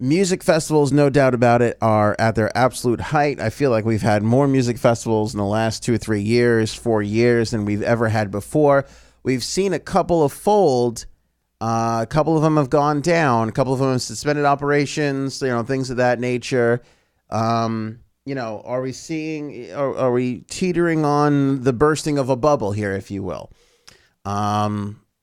Music festivals, no doubt about it, are at their absolute height. I feel like we've had more music festivals in the last 2 or 3 years, 4 years than we've ever had before. We've seen a couple of fold. A couple of them have gone down. A couple of them have suspended operations, things of that nature. Are we seeing, are we teetering on the bursting of a bubble here, if you will?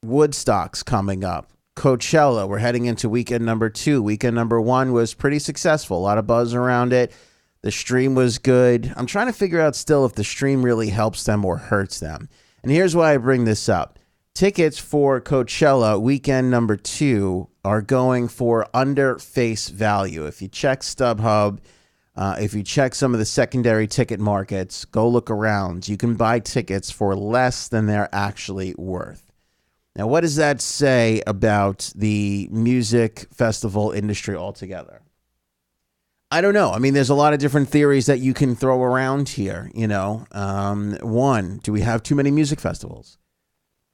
Woodstock's coming up. Coachella, we're heading into weekend number 2. Weekend number 1 was pretty successful. A lot of buzz around it. The stream was good. I'm trying to figure out still if the stream really helps them or hurts them. And here's why I bring this up. Tickets for Coachella weekend number 2 are going for under face value. If you check StubHub, if you check some of the secondary ticket markets, go look around. You can buy tickets for less than they're actually worth. Now, what does that say about the music festival industry altogether? I don't know. I mean, there's a lot of different theories that you can throw around here. One, do we have too many music festivals?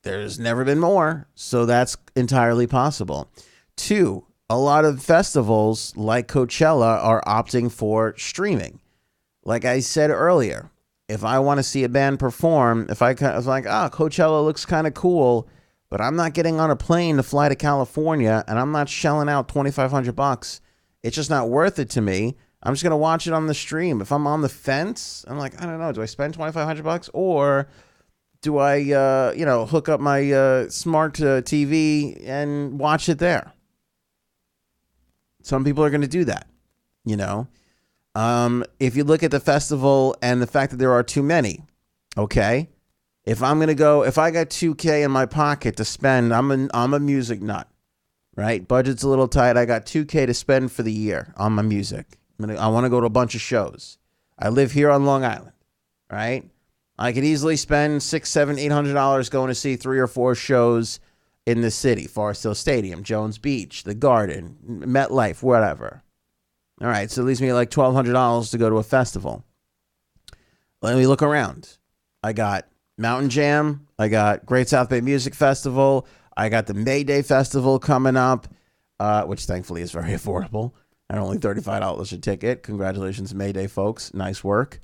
There's never been more, so that's entirely possible. 2, a lot of festivals like Coachella are opting for streaming. Like I said earlier, if I want to see a band perform, if I was like, Coachella looks kind of cool, but I'm not getting on a plane to fly to California, and I'm not shelling out $2,500. It's just not worth it to me. I'm just going to watch it on the stream. If I'm on the fence, I'm like, I don't know, do I spend $2,500 or do I, hook up my smart TV and watch it there? Some people are going to do that, If you look at the festival and the fact that there are too many, okay? If I'm going to go, if I got $2K in my pocket to spend, I'm a music nut, right? Budget's a little tight. I got $2K to spend for the year on my music. I want to go to a bunch of shows. I live here on Long Island, right? I could easily spend $600, $700, $800 going to see 3 or 4 shows in the city. Forest Hill Stadium, Jones Beach, the Garden, MetLife, whatever. All right, so it leaves me like $1,200 to go to a festival. Let me look around. I got Mountain Jam. I got Great South Bay Music Festival. I got the May Day Festival coming up, which thankfully is very affordable at only $35 a ticket. Congratulations, May Day folks. Nice work.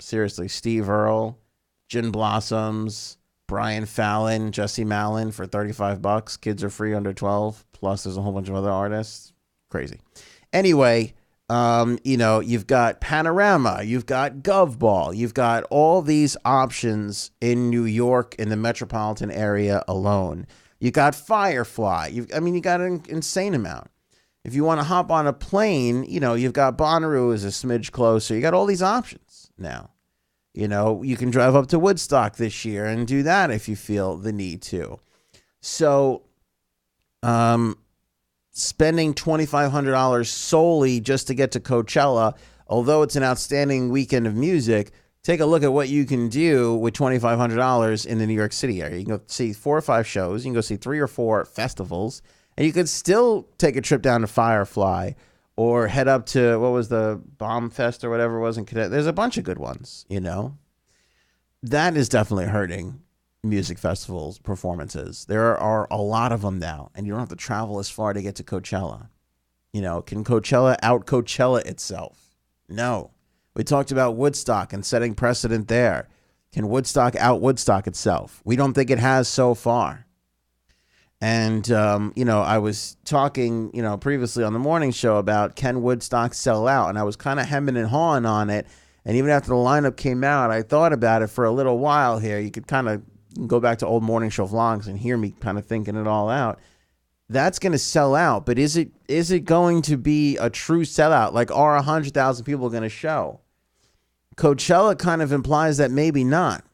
Seriously, Steve Earle, Gin Blossoms, Brian Fallon, Jesse Malin for $35. Kids are free under 12. Plus, there's a whole bunch of other artists. Crazy. Anyway, you've got Panorama, you've got GovBall, you've got all these options in New York in the metropolitan area alone. You got Firefly. You got an insane amount. If you want to hop on a plane, you've got Bonnaroo is a smidge closer. You got all these options now. You can drive up to Woodstock this year and do that if you feel the need to. So, spending $2,500 solely just to get to Coachella, although it's an outstanding weekend of music, take a look at what you can do with $2,500 in the New York City area. You can go see 4 or 5 shows. You can go see 3 or 4 festivals. And you could still take a trip down to Firefly or head up to, what was the Bomb Fest or whatever it was in Connecticut. There's a bunch of good ones, That is definitely hurting music festivals performances. There are a lot of them now, and you don't have to travel as far to get to Coachella. Can Coachella out Coachella itself? No. We talked about Woodstock and setting precedent there. Can Woodstock out Woodstock itself? We don't think it has so far. And, I was talking, previously on the morning show about can Woodstock sell out? And I was kind of hemming and hawing on it. And even after the lineup came out, I thought about it for a little while here. You could kind of go back to old morning show vlogs and hear me kind of thinking it all out. That's going to sell out. But is it going to be a true sellout? Like, are 100,000 people going to show? Coachella kind of implies that maybe not.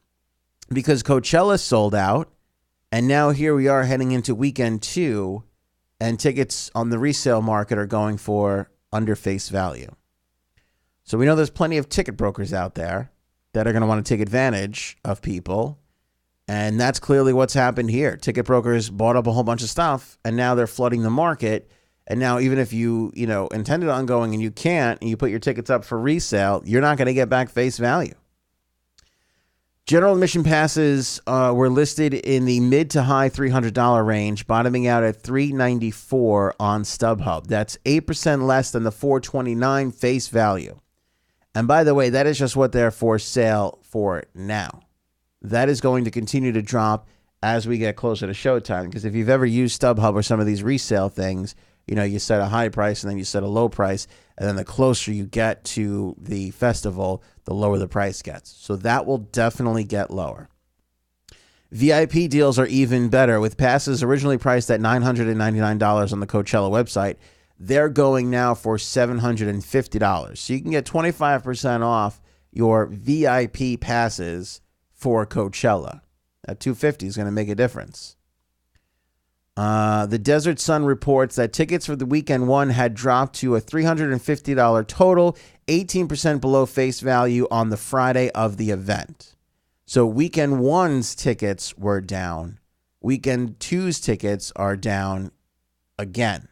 Because Coachella sold out. And now here we are heading into weekend 2, and tickets on the resale market are going for under face value. So we know there's plenty of ticket brokers out there that are going to want to take advantage of people. And that's clearly what's happened here. Ticket brokers bought up a whole bunch of stuff, and now they're flooding the market. And now even if you intended on going and you can't, and you put your tickets up for resale, you're not going to get back face value. General admission passes were listed in the mid to high $300 range, bottoming out at $394 on StubHub. That's 8% less than the $429 face value. And by the way, that is just what they're for sale for now. That is going to continue to drop as we get closer to showtime. Because if you've ever used StubHub or some of these resale things, you know, you set a high price and then you set a low price. And then the closer you get to the festival, the lower the price gets. So that will definitely get lower. VIP deals are even better. With passes originally priced at $999 on the Coachella website, they're going now for $750. So you can get 25% off your VIP passes for Coachella. That $250 is going to make a difference. The Desert Sun reports that tickets for the weekend one had dropped to a $350 total, 18% below face value on the Friday of the event. So weekend one's tickets were down. Weekend two's tickets are down again.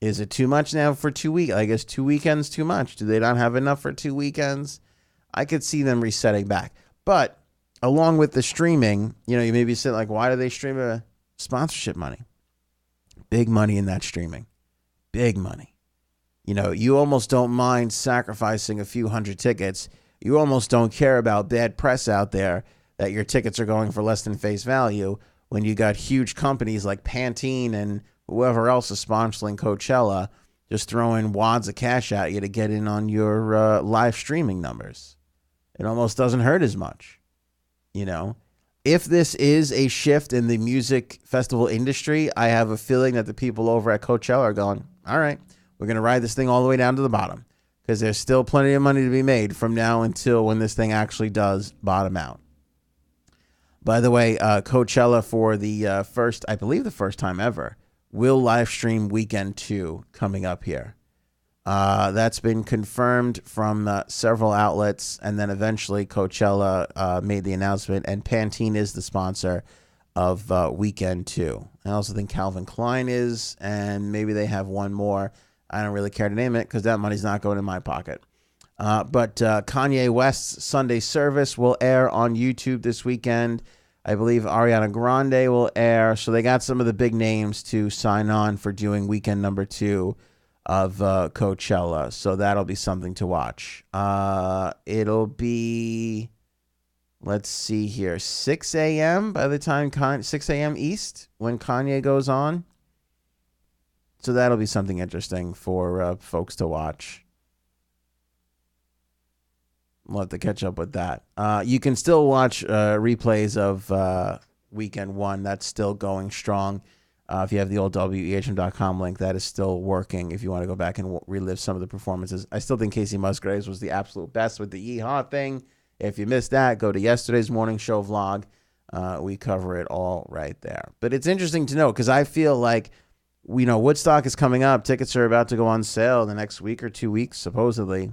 Is it too much now for 2 weeks? I guess 2 weekends too much. Do they not have enough for 2 weekends? I could see them resetting back. But along with the streaming, you know, you may be saying, like, why do they stream a sponsorship money? Big money in that streaming. Big money. You know, you almost don't mind sacrificing a few hundred tickets. You almost don't care about bad press out there that your tickets are going for less than face value when you got huge companies like Pantene and whoever else is sponsoring Coachella just throwing wads of cash at you to get in on your live streaming numbers. It almost doesn't hurt as much, you know. If this is a shift in the music festival industry, I have a feeling that the people over at Coachella are going, all right, we're going to ride this thing all the way down to the bottom because there's still plenty of money to be made from now until when this thing actually does bottom out. By the way, Coachella for the first time ever, will live stream weekend 2 coming up here. That's been confirmed from several outlets, and then eventually Coachella made the announcement, and Pantene is the sponsor of weekend 2. I also think Calvin Klein is, and maybe they have one more. I don't really care to name it because that money's not going in my pocket. But Kanye West's Sunday service will air on YouTube this weekend. I believe Ariana Grande will air. So they got some of the big names to sign on for doing weekend number 2 of Coachella. So that'll be something to watch. It'll be, let's see here, 6 a.m. by the time 6 a.m. East when Kanye goes on. So that'll be something interesting for folks to watch. We'll have to catch up with that. You can still watch replays of weekend 1. That's still going strong. If you have the old WEHM.com link, that is still working if you want to go back and relive some of the performances. I still think Casey Musgraves was the absolute best with the Yeehaw thing. If you missed that, go to yesterday's morning show vlog. We cover it all right there. But it's interesting to note because I feel like, you know, Woodstock is coming up. Tickets are about to go on sale the next week or 2 weeks, supposedly.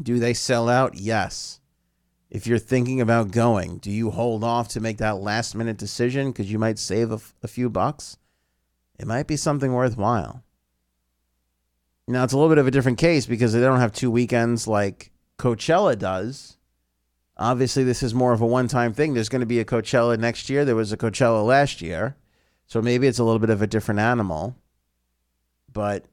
Do they sell out? Yes. If you're thinking about going, do you hold off to make that last minute decision because you might save a few bucks? It might be something worthwhile. Now, it's a little bit of a different case because they don't have 2 weekends like Coachella does. Obviously, this is more of a one-time thing. There's going to be a Coachella next year. There was a Coachella last year. So maybe it's a little bit of a different animal. But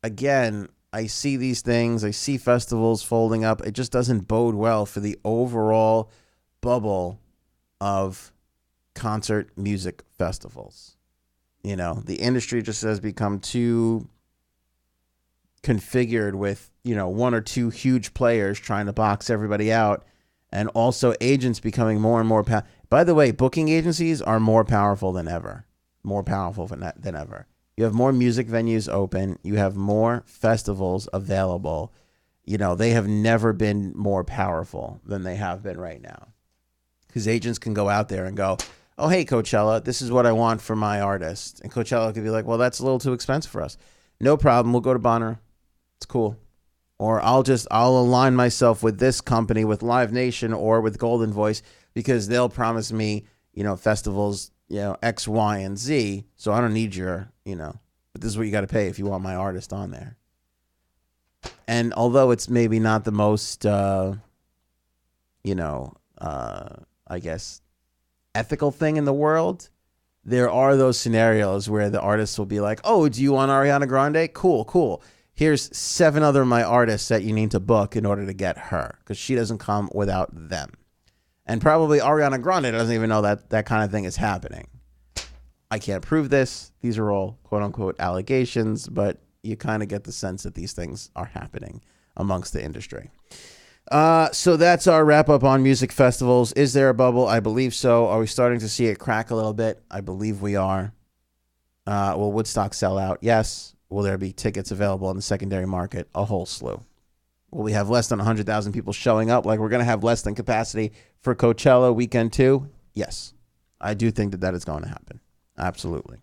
again, I see these things. I see festivals folding up. It just doesn't bode well for the overall bubble of concert music festivals. You know, the industry just has become too configured with, you know, 1 or 2 huge players trying to box everybody out, and also agents becoming more and more By the way, booking agencies are more powerful than ever. More powerful than ever. You have more music venues open. You have more festivals available. You know, they have never been more powerful than they have been right now. Because agents can go out there and go, oh, hey, Coachella, this is what I want for my artist. And Coachella could be like, well, that's a little too expensive for us. No problem. We'll go to Bonner. It's cool. Or I'll align myself with this company, with Live Nation or with Golden Voice, because they'll promise me, you know, festivals, you know, X, Y, and Z. So I don't need your, you know, but this is what you got to pay if you want my artist on there. And although it's maybe not the most you know, I guess, ethical thing in the world, there are those scenarios where the artists will be like, oh, do you want Ariana Grande? Cool. Here's 7 other of my artists that you need to book in order to get her, because she doesn't come without them. And probably Ariana Grande doesn't even know that that kind of thing is happening. I can't prove this. These are all quote unquote allegations, but you kind of get the sense that these things are happening amongst the industry. So that's our wrap up on music festivals. Is there a bubble? I believe so. Are we starting to see it crack a little bit? I believe we are. Will Woodstock sell out? Yes. Will there be tickets available in the secondary market? A whole slew. Will we have less than 100,000 people showing up like we're going to have less than capacity for Coachella weekend 2? Yes. I do think that is going to happen. Absolutely.